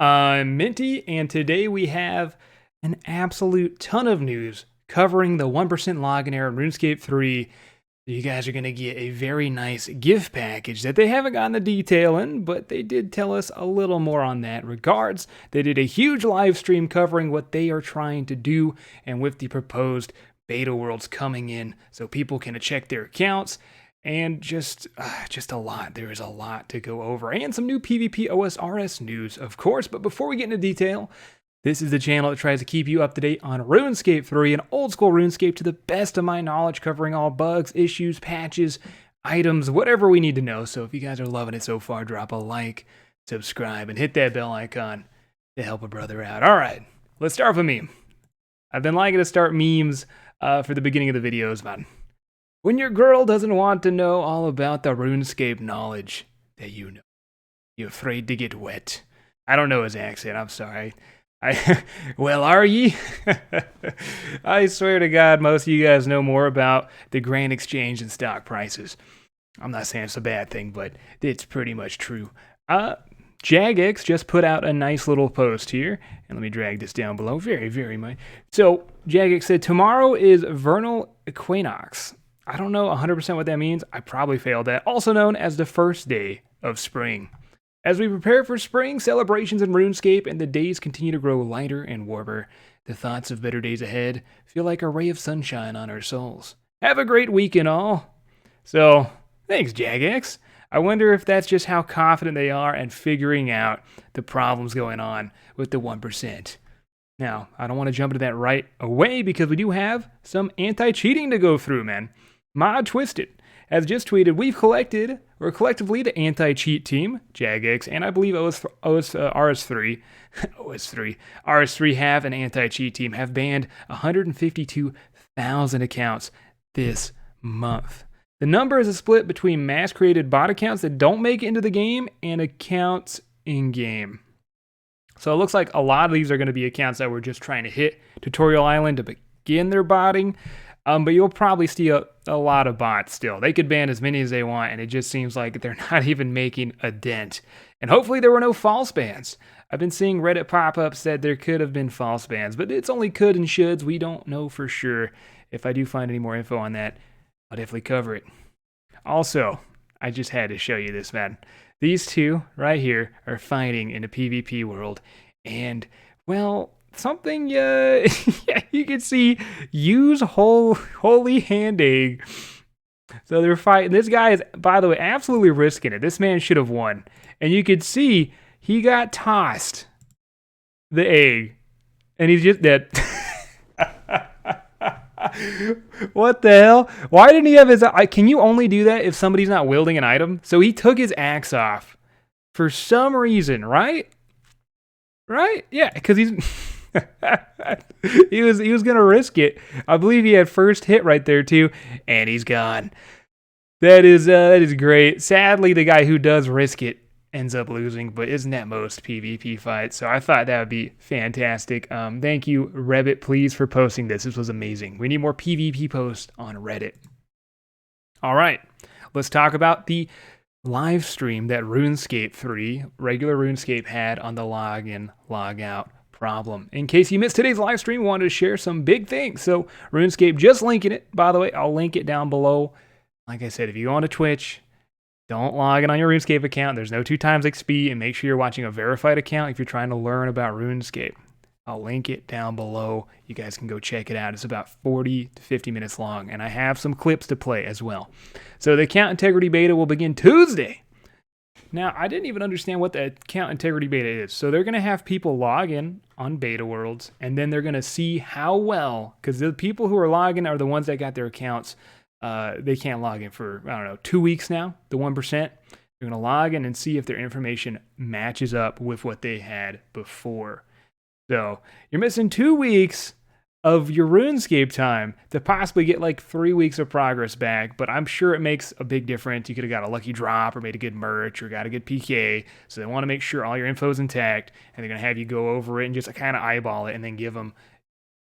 I'm Minty, and today we have an absolute ton of news covering the 1% login error in RuneScape 3. You guys are going to get a very nice gift package that they haven't gotten the detail in, but they did tell us a little more on that regards. They did a huge live stream covering what they are trying to do, and with the proposed beta worlds coming in so people can check their accounts. And just a lot. There is a lot to go over. And some new PvP OSRS news, of course. But before we get into detail, this is the channel that tries to keep you up to date on RuneScape 3 and old school RuneScape to the best of my knowledge, covering all bugs, issues, patches, items, whatever we need to know. So if you guys are loving it so far, drop a like, subscribe, and hit that bell icon to help a brother out. All right, let's start with a meme. I've been liking to start memes for the beginning of the videos, man. When your girl doesn't want to know all about the RuneScape knowledge that you know. You're afraid to get wet. I don't know his accent, I'm sorry. Well, are ye? I swear to God, most of you guys know more about the grand exchange and stock prices. I'm not saying it's a bad thing, but it's pretty much true. Jagex just put out a nice little post here, and let me drag this down below very much. So, Jagex said, tomorrow is vernal equinox. I don't know 100% what that means. I probably failed that. Also known as the first day of spring. As we prepare for spring celebrations in RuneScape and the days continue to grow lighter and warmer, the thoughts of better days ahead feel like a ray of sunshine on our souls. Have a great week and all. So, thanks, Jagex. I wonder if that's just how confident they are and figuring out the problems going on with the 1%. Now, I don't want to jump into that right away because we do have some anti-cheating to go through, man. Mod Twisted has just tweeted, we're collectively the anti-cheat team, Jagex, and I believe RS3 have an anti-cheat team, have banned 152,000 accounts this month. The number is a split between mass-created bot accounts that don't make it into the game and accounts in-game. So it looks like a lot of these are going to be accounts that were just trying to hit Tutorial Island to begin their botting. But you'll probably see a lot of bots still. They could ban as many as they want, and it just seems like they're not even making a dent. And hopefully there were no false bans. I've been seeing Reddit pop-ups that there could have been false bans, but it's only could and shoulds. We don't know for sure. If I do find any more info on that, I'll definitely cover it. Also, I just had to show you this, man. These two right here are fighting in a PvP world, and, well, something yeah, you can see, use holy hand egg. So they're fighting. This guy is, by the way, absolutely risking it. This man should have won. And you could see he got tossed the egg. And he's just dead. What the hell? Why didn't he have his... Can you only do that if somebody's not wielding an item? So he took his axe off. For some reason, right? Right? Yeah, because he's... he was gonna risk it. I believe he had first hit right there too, and he's gone. That is great. Sadly, the guy who does risk it ends up losing, but isn't that most PvP fights? So I thought that would be fantastic. Thank you, Reddit, please, for posting this. This was amazing. We need more PvP posts on Reddit. All right, let's talk about the live stream that RuneScape 3, regular RuneScape, had on the login, logout problem. In case you missed today's live stream, wanted to share some big things. So RuneScape, just linking it. By the way, I'll link it down below. Like I said, if you go onto Twitch, don't log in on your RuneScape account. There's no 2x XP, and make sure you're watching a verified account if you're trying to learn about RuneScape. I'll link it down below. You guys can go check it out. It's about 40 to 50 minutes long, and I have some clips to play as well. So the account integrity beta will begin Tuesday. Now, I didn't even understand what the account integrity beta is. So they're going to have people log in on beta worlds, and then they're going to see how well, because the people who are logging are the ones that got their accounts. They can't log in for, 2 weeks now, the 1%. They're going to log in and see if their information matches up with what they had before. So you're missing 2 weeks of your RuneScape time to possibly get like 3 weeks of progress back, but I'm sure it makes a big difference. You could have got a lucky drop or made a good merch or got a good PK, so they want to make sure all your info is intact, and they're going to have you go over it and just kind of eyeball it and then give them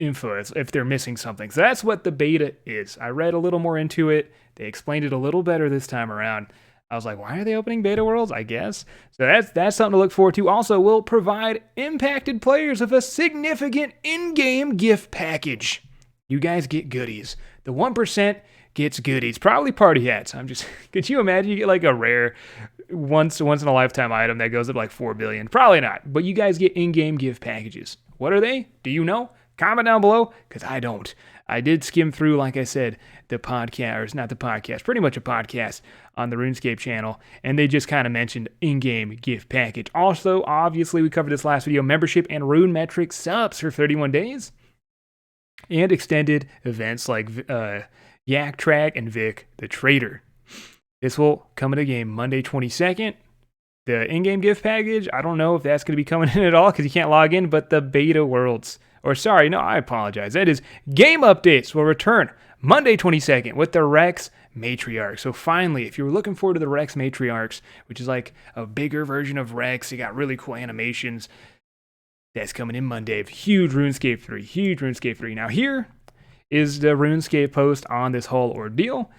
info if they're missing something. So that's what the beta is. I read a little more into it. They explained it a little better this time around. I was like, why are they opening beta worlds? I guess. So that's something to look forward to. Also, we'll provide impacted players with a significant in-game gift package. You guys get goodies. The 1% gets goodies. Probably party hats. Could you imagine you get like a rare once in a lifetime item that goes up like 4 billion? Probably not. But you guys get in-game gift packages. What are they? Do you know? Comment down below, because I don't. I did skim through, like I said, the podcast, or it's not the podcast, pretty much a podcast on the RuneScape channel, and they just kind of mentioned in-game gift package. Also, obviously, we covered this last video, membership and Rune Metric subs for 31 days, and extended events like Yak Track and Vic the Trader. This will come in a game Monday 22nd. The in-game gift package, I don't know if that's going to be coming in at all because you can't log in, but the beta worlds, I apologize. That is game updates will return Monday 22nd with the Rex Matriarchs. So finally, if you were looking forward to the Rex Matriarchs, which is like a bigger version of Rex, you got really cool animations, that's coming in Monday. Huge RuneScape 3. Now here is the RuneScape post on this whole ordeal.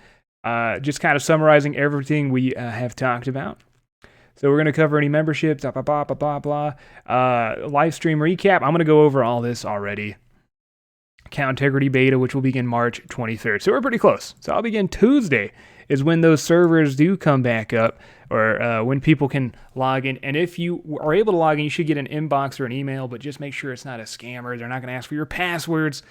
Just kind of summarizing everything we have talked about. So we're going to cover any memberships, live stream recap. I'm going to go over all this already. Account integrity beta, which will begin March 23rd. So we're pretty close. So I'll begin Tuesday is when those servers do come back up, or when people can log in. And if you are able to log in, you should get an inbox or an email, but just make sure it's not a scammer. They're not going to ask for your passwords.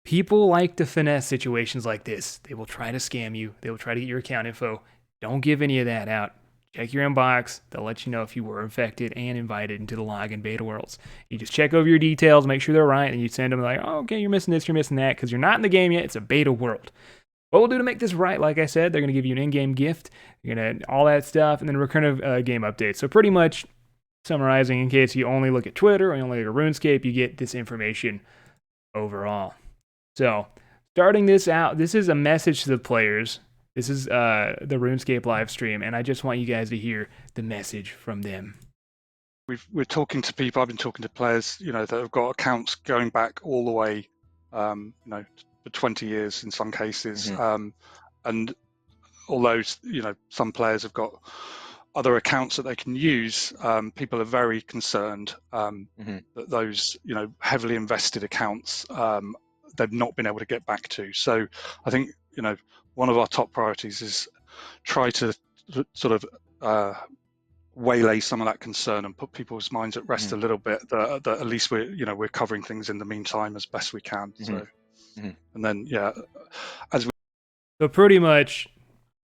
People like to finesse situations like this. They will try to scam you. They will try to get your account info. Don't give any of that out. Check your inbox. They'll let you know if you were infected and invited into the login beta worlds. You just check over your details, make sure they're right, and you send them like, oh, okay, you're missing this, you're missing that, because you're not in the game yet. It's a beta world. What we'll do to make this right, like I said, they're going to give you an in-game gift, you're going to all that stuff, and then recurrent game updates. So pretty much summarizing, in case you only look at Twitter or you only look at RuneScape, you get this information overall. So starting this out, this is a message to the players. This is the RuneScape live stream, and I just want you guys to hear the message from them. We're talking to people. I've been talking to players, that have got accounts going back all the way, for 20 years in some cases. Mm-hmm. And although some players have got other accounts that they can use, people are very concerned that those heavily invested accounts they've not been able to get back to. So I think one of our top priorities is try to sort of waylay some of that concern and put people's minds at rest a little bit. That at least we're covering things in the meantime as best we can. So, and then so pretty much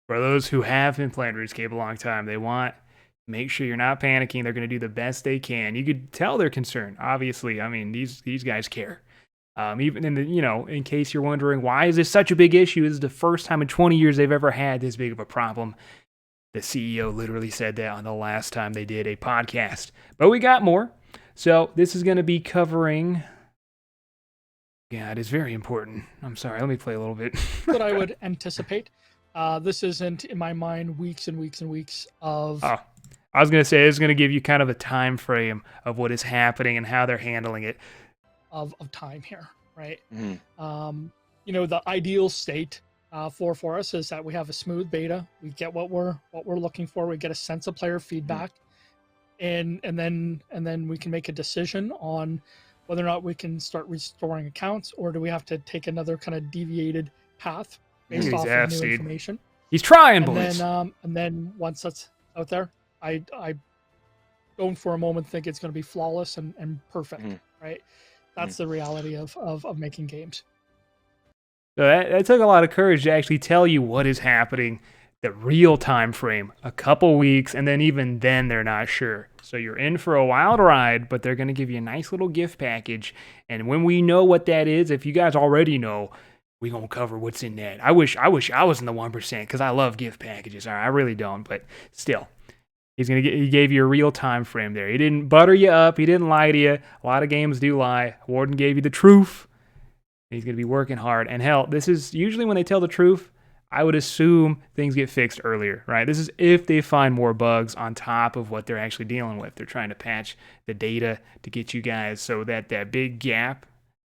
for those who have been playing RuneScape a long time, they want to make sure you're not panicking. They're going to do the best they can. You could tell they're concerned. Obviously, I mean these guys care. Even in the, in case you're wondering, why is this such a big issue? This is the first time in 20 years they've ever had this big of a problem. The CEO literally said that on the last time they did a podcast. But we got more. So this is going to be covering... God, it's very important. I'm sorry, let me play a little bit. What I would anticipate. This isn't, in my mind, weeks and weeks and weeks of... Oh, I was going to say, it's going to give you kind of a time frame of what is happening and how they're handling it. Of time here, right? The ideal state for us is that we have a smooth beta. We get what we're looking for. We get a sense of player feedback, and then we can make a decision on whether or not we can start restoring accounts, or do we have to take another kind of deviated path based off of new information. He's trying, boys. And then once that's out there, I don't for a moment think it's going to be flawless and perfect, right? That's the reality of making games. So that took a lot of courage to actually tell you what is happening, the real time frame, a couple weeks, and then even then they're not sure. So you're in for a wild ride, but they're going to give you a nice little gift package. And when we know what that is, if you guys already know, we're going to cover what's in that. I wish I was in the 1% because I love gift packages. All right, I really don't, but still. He gave you a real time frame there. He didn't butter you up. He didn't lie to you. A lot of games do lie. Warden gave you the truth. He's going to be working hard. And hell, this is usually when they tell the truth, I would assume things get fixed earlier, right? This is if they find more bugs on top of what they're actually dealing with. They're trying to patch the data to get you guys so that big gap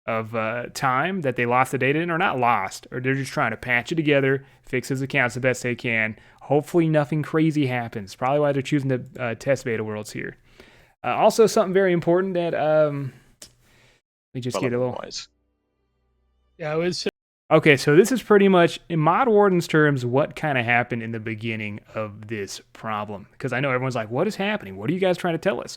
of time that they lost the data in, or not lost, or they're just trying to patch it together, fix his accounts the best they can, Hopefully nothing crazy happens. Probably why they're choosing the test beta worlds here. Also, something very important that we just get a little. Yeah, it was. Okay, so this is pretty much, in Mod Warden's terms, what kind of happened in the beginning of this problem. Because I know everyone's like, what is happening? What are you guys trying to tell us?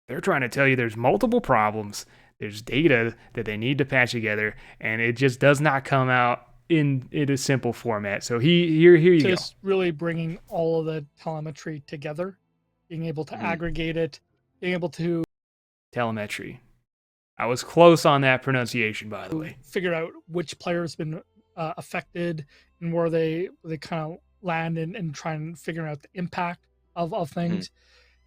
They're trying to tell you there's multiple problems. There's data that they need to patch together, and it just does not come out in a simple format. So here you go. Just really bringing all of the telemetry together, being able to aggregate it, being able to telemetry. I was close on that pronunciation, by the way. Figure out which player's been affected and where they kind of land and try and figure out the impact of things.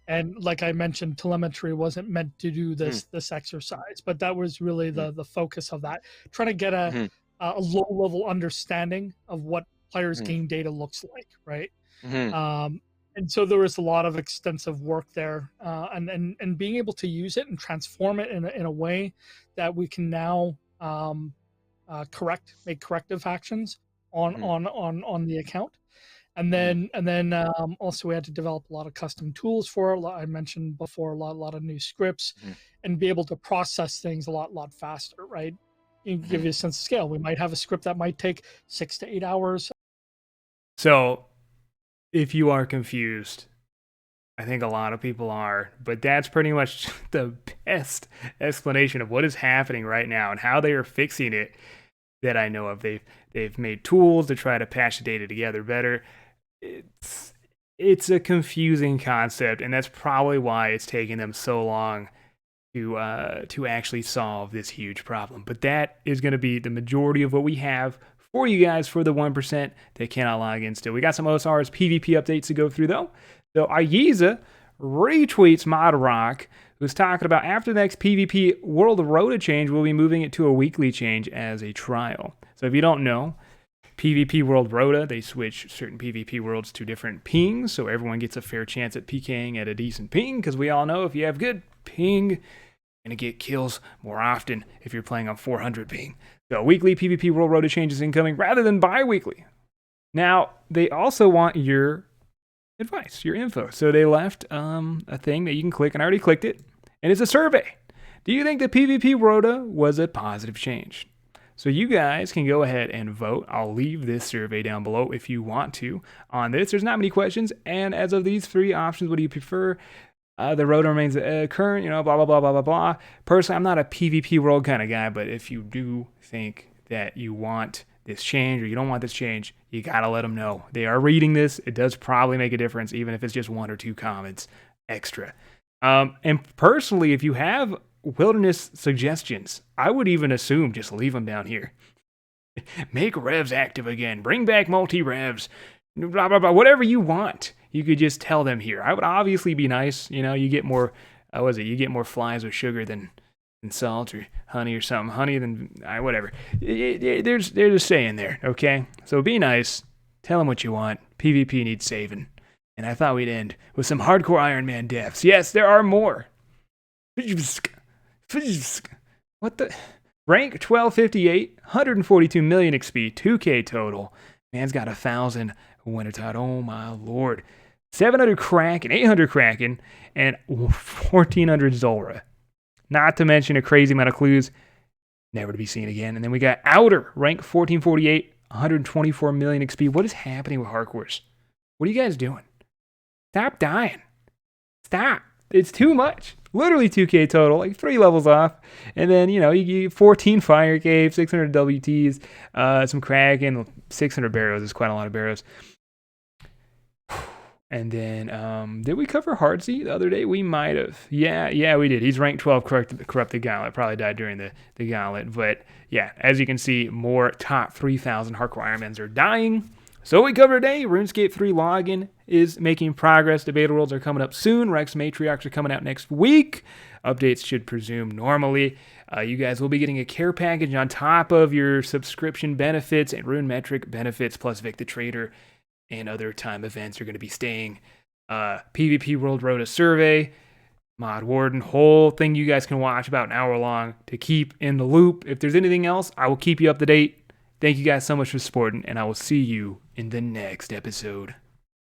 And like I mentioned, telemetry wasn't meant to do this exercise, but that was really the focus of that. Trying to get a low level understanding of what players' game data looks like, right? And so there was a lot of extensive work there, and being able to use it and transform it in a way that we can now make corrective actions on the account. And then also we had to develop a lot of custom tools for it. I mentioned before, a lot of new scripts, and be able to process things a lot faster, right? Give you a sense of scale. We might have a script that might take 6 to 8 hours. So if you are confused, I think a lot of people are, but that's pretty much the best explanation of what is happening right now and how they are fixing it that I know of. They've made tools to try to patch the data together better. It's a confusing concept, and that's probably why it's taking them so long to actually solve this huge problem. But that is going to be the majority of what we have for you guys for the 1% that cannot log in still. We got some OSRS PvP updates to go through, though. So Ayiza retweets ModRock, who's talking about after the next PvP World Rota change, we'll be moving it to a weekly change as a trial. So if you don't know, PvP World Rota, they switch certain PvP worlds to different pings, so everyone gets a fair chance at PKing at a decent ping, because we all know if you have good ping, you're going to get kills more often if you're playing on 400 ping. So weekly PvP World Rota changes incoming rather than bi-weekly. Now, they also want your advice, your info. So they left a thing that you can click, and I already clicked it, and it's a survey. Do you think the PvP Rota was a positive change? So you guys can go ahead and vote. I'll leave this survey down below if you want to on this. There's not many questions, and as of these 3 options, what do you prefer? The Rota remains current, blah, blah, blah, blah, blah, blah. Personally, I'm not a PvP world kind of guy, but if you do think that you want this change or you don't want this change, you got to let them know. They are reading this. It does probably make a difference, even if it's just 1 or 2 comments extra. And personally, if you have wilderness suggestions, I would even assume just leave them down here. Make revs active again. Bring back multi-revs. Blah, blah, blah. Whatever you want, you could just tell them here. I would obviously be nice. You get more, you get more flies with sugar than salt or honey or something. Honey than, whatever. They're just saying there, okay? So be nice. Tell them what you want. PvP needs saving. And I thought we'd end with some hardcore Iron Man deaths. Yes, there are more. What the? Rank 1258, 142 million XP, 2K total. Man's got 1,000 Wintertide. Oh my lord. 700 Kraken, 800 Kraken, and 1,400 Zulrah. Not to mention a crazy amount of clues, never to be seen again. And then we got Outer, rank 1448, 124 million XP. What is happening with hardcores? What are you guys doing? Stop dying. Stop. It's too much. Literally 2K total, like 3 levels off. And then, you get 14 Fire Cave, 600 WTs, some Kraken, 600 Barrows is quite a lot of Barrows. And then, did we cover Hardzy the other day? We might have. Yeah, we did. He's ranked 12 Corrupted Gauntlet. Probably died during the Gauntlet. But yeah, as you can see, more top 3,000 hardcore Ironmans are dying. So we covered today. RuneScape 3 login is making progress. The beta worlds are coming up soon. Rex Matriarchs are coming out next week. Updates should presume normally. You guys will be getting a care package on top of your subscription benefits and Rune Metric benefits, plus Vic the Trader and other time events are going to be staying. PvP World Rota survey, Mod Warden, whole thing you guys can watch about an hour long to keep in the loop. If there's anything else, I will keep you up to date. Thank you guys so much for supporting, and I will see you in the next episode.